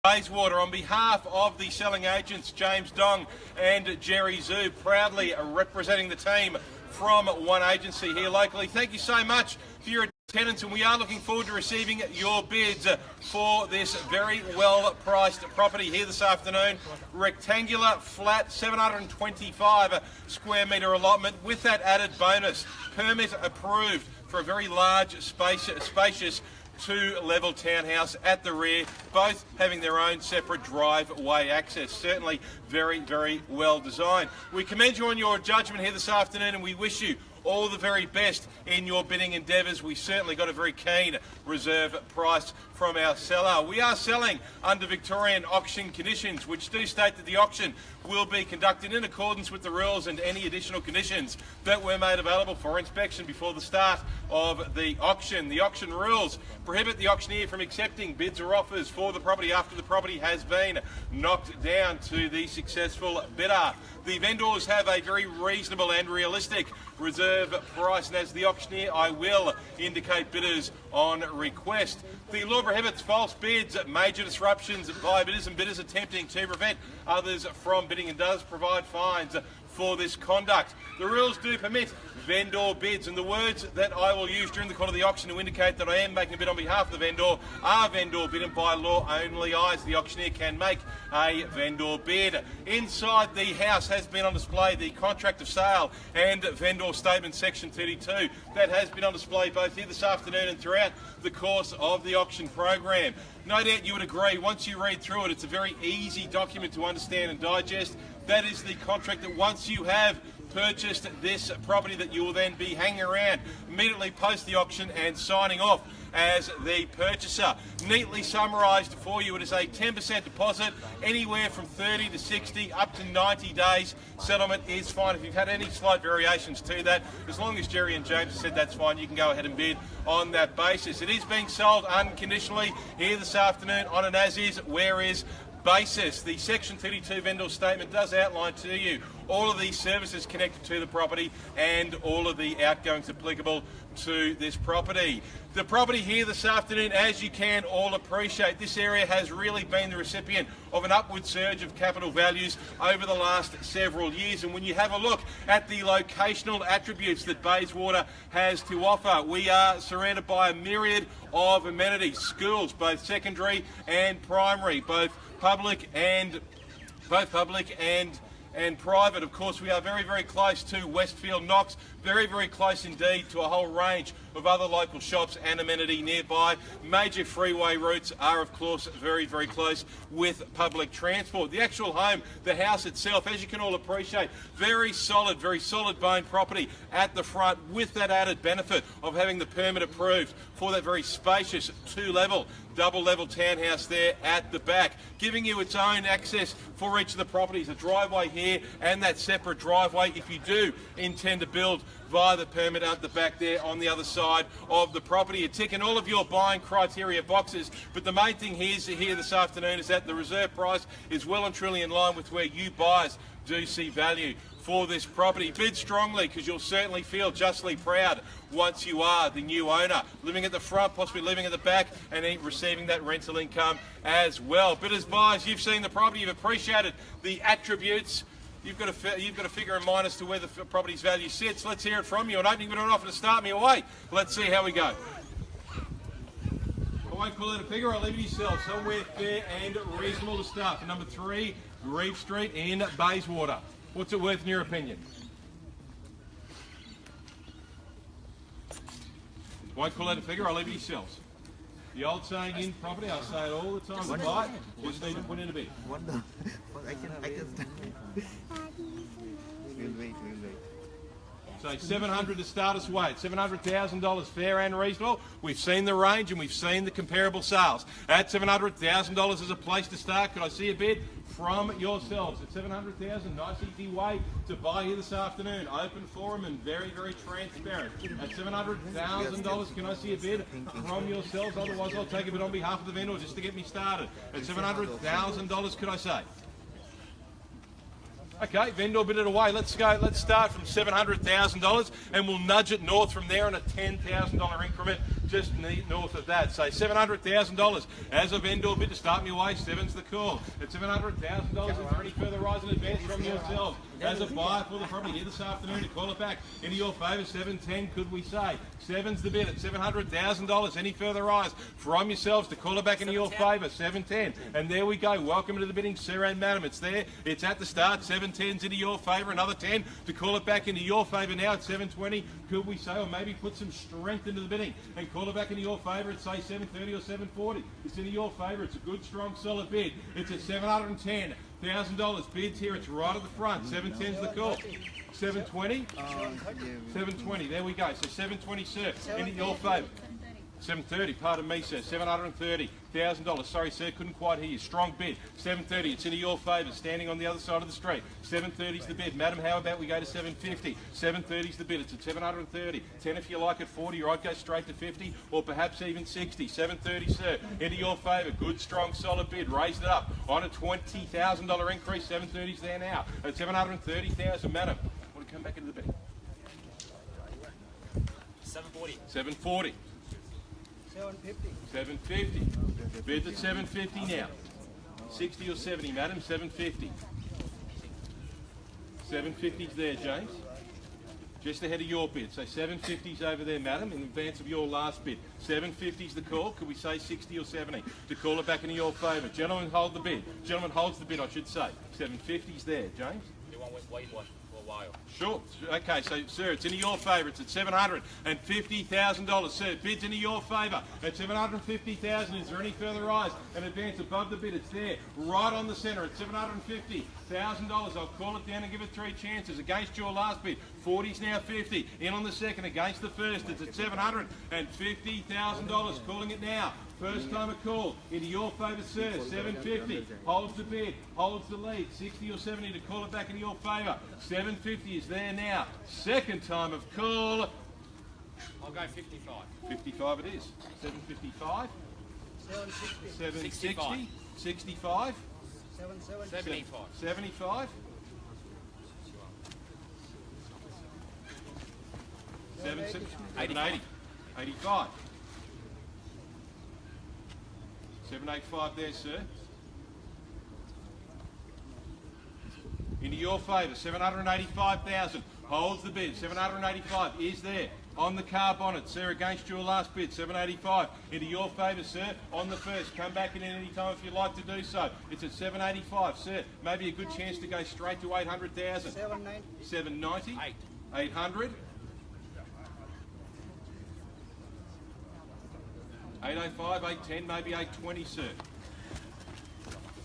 Bayswater, on behalf of the selling agents James Dong and Jerry Zhu, proudly representing the team from One Agency here locally. Thank you so much for your attendance, and we are looking forward to receiving your bids for this very well priced property here this afternoon. Rectangular flat 725 square metre allotment with that added bonus. Permit approved for a very large spacious two-level townhouse at the rear, both having their own separate driveway access. Certainly very, very well designed. We commend you on your judgment here this afternoon, and we wish you all the very best in your bidding endeavours. We certainly got a very keen reserve price from our seller. We are selling under Victorian auction conditions, which do state that the auction will be conducted in accordance with the rules and any additional conditions that were made available for inspection before the start of the auction. The auction rules prohibit the auctioneer from accepting bids or offers for the property after the property has been knocked down to the successful bidder. The vendors have a very reasonable and realistic reserve price, and as the auctioneer I will indicate bidders on request. The law prohibits false bids, major disruptions by bidders and bidders attempting to prevent others from bidding, and does provide fines for this conduct. The rules do permit vendor bids, and the words that I will use during the course of the auction to indicate that I am making a bid on behalf of the vendor are vendor bid, and by law only I, as the auctioneer, can make a vendor bid. Inside the house has been on display the contract of sale and vendor statement section 32 that has been on display both here this afternoon and throughout the course of the auction program. No doubt you would agree, once you read through it, it's a very easy document to understand and digest. That is the contract that once you have purchased this property that you will then be hanging around immediately post the auction and signing off as the purchaser. Neatly summarised for you, it is a 10% deposit, anywhere from 30 to 60 up to 90 days. Settlement is fine. If you've had any slight variations to that, as long as Jerry and James have said that's fine, you can go ahead and bid on that basis. It is being sold unconditionally here this afternoon on an as-is, where-is basis. The Section 32 vendor statement does outline to you all of these services connected to the property and all of the outgoings applicable to this property. The property here this afternoon, as you can all appreciate, this area has really been the recipient of an upward surge of capital values over the last several years, and when you have a look at the locational attributes that Bayswater has to offer, we are surrounded by a myriad of amenities, schools, both secondary and primary, both public and private. Of course, we are very, very close to Westfield Knox, very, very close indeed to a whole range of other local shops and amenity nearby. Major freeway routes are, of course, very, very close with public transport. The actual home, the house itself, as you can all appreciate, very solid bone property at the front, with that added benefit of having the permit approved for that very spacious two-level, double-level townhouse there at the back, giving you its own access for each of the properties, a driveway here and that separate driveway if you do intend to build via the permit at the back there on the other side of the property. You're ticking all of your buying criteria boxes, but the main thing here this afternoon is that the reserve price is well and truly in line with where you buyers do see value for this property. Bid strongly, because you'll certainly feel justly proud once you are the new owner, living at the front, possibly living at the back, and then receiving that rental income as well. But as buyers, you've seen the property, you've appreciated the attributes. You've got a figure in mind as to where the property's value sits. Let's hear it from you. An opening bid or an offer to start me away. Let's see how we go. I won't call out a figure, I'll leave it yourself. Somewhere fair and reasonable to start. For number 3, Grieve Street in Bayswater. What's it worth in your opinion? Won't call out a figure, I'll leave it yourselves. The old saying in property, I say it all the time, to buy it, just need to put in a bid. I can We'll wait. So 700 to start us away. $700,000 fair and reasonable. We've seen the range and we've seen the comparable sales. At $700,000 is a place to start. Could I see a bid from yourselves? At $700,000, nice easy way to buy here this afternoon. Open forum and very, very transparent. At $700,000, can I see a bid from yourselves? Otherwise, I'll take a bid on behalf of the vendor just to get me started. At $700,000, could I say? Okay, vendor bid it away. Let's go. Let's start from $700,000 and we'll nudge it north from there on a $10,000 increment just north of that. Say $700,000 as a vendor bid to start me away. Seven's the call. At $700,000, is there any further rise in advance from yourselves? As a buyer for the property here this afternoon to call it back into your favour, 710, could we say? Seven's the bid at $700,000. Any further rise from yourselves to call it back into your favour, 710. And there we go. Welcome to the bidding, sir and madam. It's there. It's at the start. 710's into your favour. Another 10 to call it back into your favour now at 720. Could we say, or maybe put some strength into the bidding and call it back into your favour at say 730 or 740. It's into your favour. It's a good, strong, solid bid. It's at $710,000. Bids here. It's right at the front. 710's the call. 720? 720. There we go. So 720, sir. Into your favour. 730, pardon me, sir. $730,000. Sorry, sir, couldn't quite hear you. Strong bid. 730, it's into your favour. Standing on the other side of the street. 730's the bid. Madam, how about we go to 750? 730's the bid. It's at 730. 10 if you like at 40, or I'd go straight to 50, or perhaps even 60. 730, sir. Into your favour. Good, strong, solid bid. Raised it up on a $20,000 increase. 730's there now. At 730,000, madam. Want to come back into the bid? 740. 740. 750. Bids at 750 now. 60 or 70, madam. 750. 750's there, James. Just ahead of your bid. So 750's over there, madam, in advance of your last bid. 750's the call. Could we say 60 or 70 to call it back into your favour? Gentlemen, hold the bid. Gentlemen, holds the bid, I should say. 750's there, James. You want to wait for a while? Sure. Okay, so, sir, it's into your favour. It's at $750,000. Sir, bid's into your favour. At $750,000, is there any further rise? An advance above the bid. It's there, right on the centre at $750,000. I'll call it down and give it 3 chances. Against your last bid, 40's now 50. In on the second, against the first. It's at $750,000. Calling it now. First time a call. Into your favour, sir. 750. Holds the bid. Holds the lead. 60 or 70 to call it back in your favour. 750 is there now. Second time of call. I'll go 55. 55 it is. 755. 760. 65. 75. 75. 780. 85. 785 there, sir. Into your favour, 785,000. Holds the bid. 785 is there. On the car bonnet, sir, against your last bid, 785. Into your favour, sir, on the first. Come back in any time if you'd like to do so. It's at 785, sir. Maybe a good chance to go straight to 800,000. 790. 800. 805, 810, maybe 820, sir.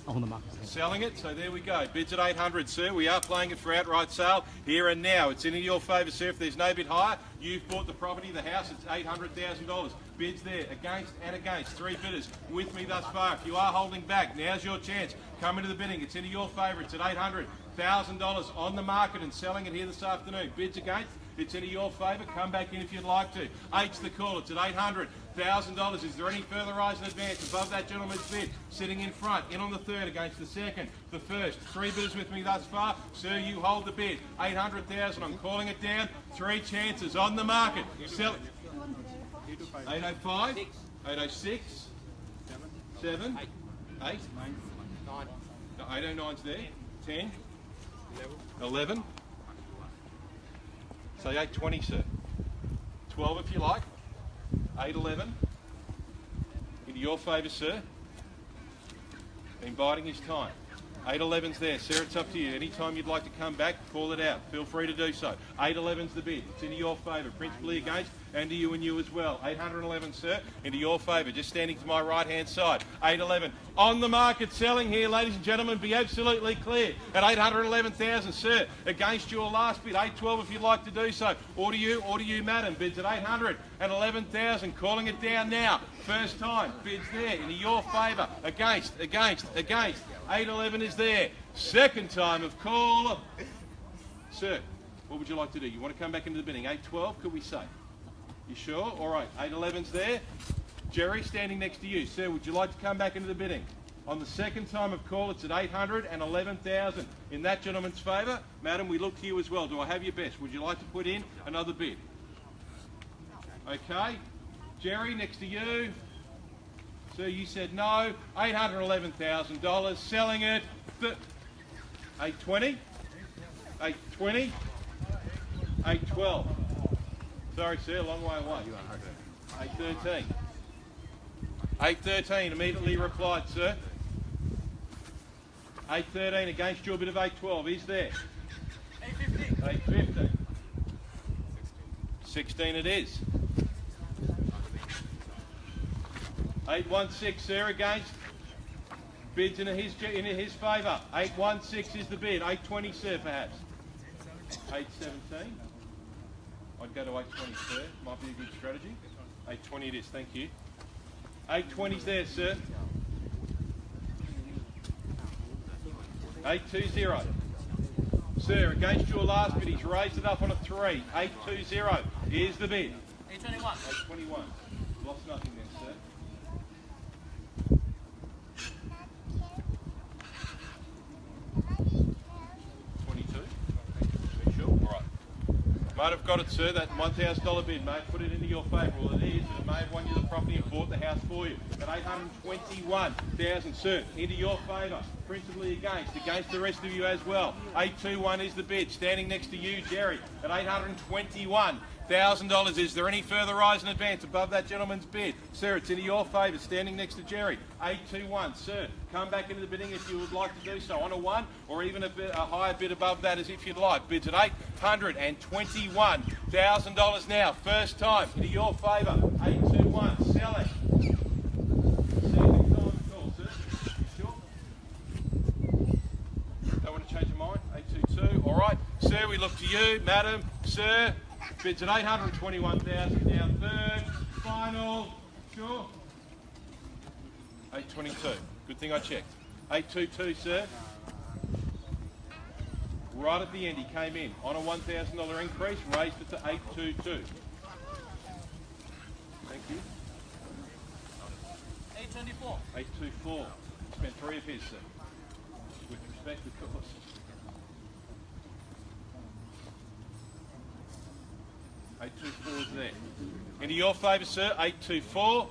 On the market. Selling it, so there we go. Bids at 800, sir. We are playing it for outright sale here and now. It's in your favour, sir. If there's no bid higher, you've bought the property, the house. It's $800,000. Bids there, against and against. 3 bidders with me thus far. If you are holding back, now's your chance. Come into the bidding. It's into your favour. It's at $800,000 on the market and selling it here this afternoon. Bids against. It's into your favour. Come back in if you'd like to. 8's the call. It's at $800,000. Is there any further rise in advance above that gentleman's bid? Sitting in front. In on the third against the second. The first. 3 bidders with me thus far. Sir, you hold the bid. 800,000. I'm calling it down. 3 chances on the market. Sell 805. 806. 7. 8. 9. 809's there. 10. 11. Say 820, sir. 12 if you like. 811. Into your favour, sir. Been biding his time. 811's there. Sir, it's up to you. Anytime you'd like to come back, call it out. Feel free to do so. 811's the bid. It's into your favour. Principally against and to you and you as well. 811, sir. Into your favour. Just standing to my right-hand side. 811. On the market selling here, ladies and gentlemen. Be absolutely clear. At 811,000, sir. Against your last bid. 812 if you'd like to do so. Or to you, madam. Bids at 811,000. Calling it down now. First time. Bids there. Into your favour. Against. 811 is there. Second time of call. Sir, what would you like to do? You want to come back into the bidding? 812, could we say? You sure? All right, 811's there. Jerry, standing next to you. Sir, would you like to come back into the bidding? On the second time of call, it's at 811,000. In that gentleman's favour, madam, we look to you as well. Do I have your best? Would you like to put in another bid? Okay. Jerry, next to you. Sir, you said no. $811,000. Selling it. 820. 820. 812. Sorry, sir. Long way away. 813. 813. Immediately replied, sir. 813 against your bid of 812. Is there? 850. 850. 16 it is. 816, sir, against. Bids in his favour. 816 is the bid. 820, sir, perhaps. 817. I'd go to 820, sir. Might be a good strategy. 820 it is, thank you. 820's there, sir. 820. Sir, against your last bid, he's raised it up on a 3. 820 is the bid. 821. 821. Lost nothing then, sir. 22. Sure. All right. Might have got it, sir. That $1,000 bid, mate. Put it into your favour. Well, it is. It may have won you the property and bought the house for you. At $821,000, sir. Into your favour. Principally against the rest of you as well. 821 is the bid. Standing next to you, Jerry, at $821,000. Is there any further rise in advance above that gentleman's bid? Sir, it's into your favour. Standing next to Jerry. 821. Sir, come back into the bidding if you would like to do so. On a 1 or even a higher bid above that as if you'd like. Bids at $821,000 now. First time. Into your favour. 821. Selling. All right, sir, we look to you, madam, sir. Bids at $821,000 now. Third, final, sure. 822. Good thing I checked. 822, sir. Right at the end, he came in on a $1,000 increase, raised it to 822. Thank you. 824. 824. Spent 3 of his, sir. With respect, of course. 824 is there. Into your favour, sir, 824.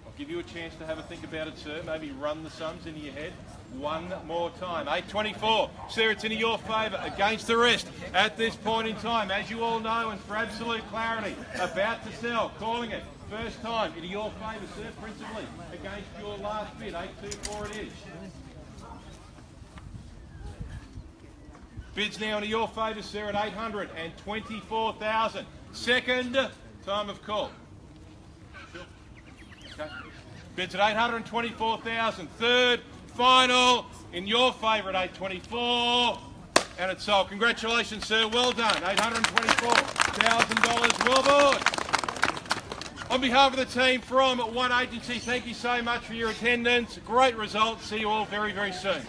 I'll give you a chance to have a think about it, sir. Maybe run the sums into your head one more time. 824. Sir, it's into your favour against the rest at this point in time. As you all know, and for absolute clarity, about to sell, calling it. First time, into your favour, sir, principally against your last bid. 824 it is. Bids now into your favour, sir, at $824,000. Second time of call. Okay. Bids at $824,000. Third, final, in your favour at $824,000. And it's sold. Congratulations, sir. Well done. $824,000. Well bought. On behalf of the team from One Agency, thank you so much for your attendance. Great result. See you all very, very soon.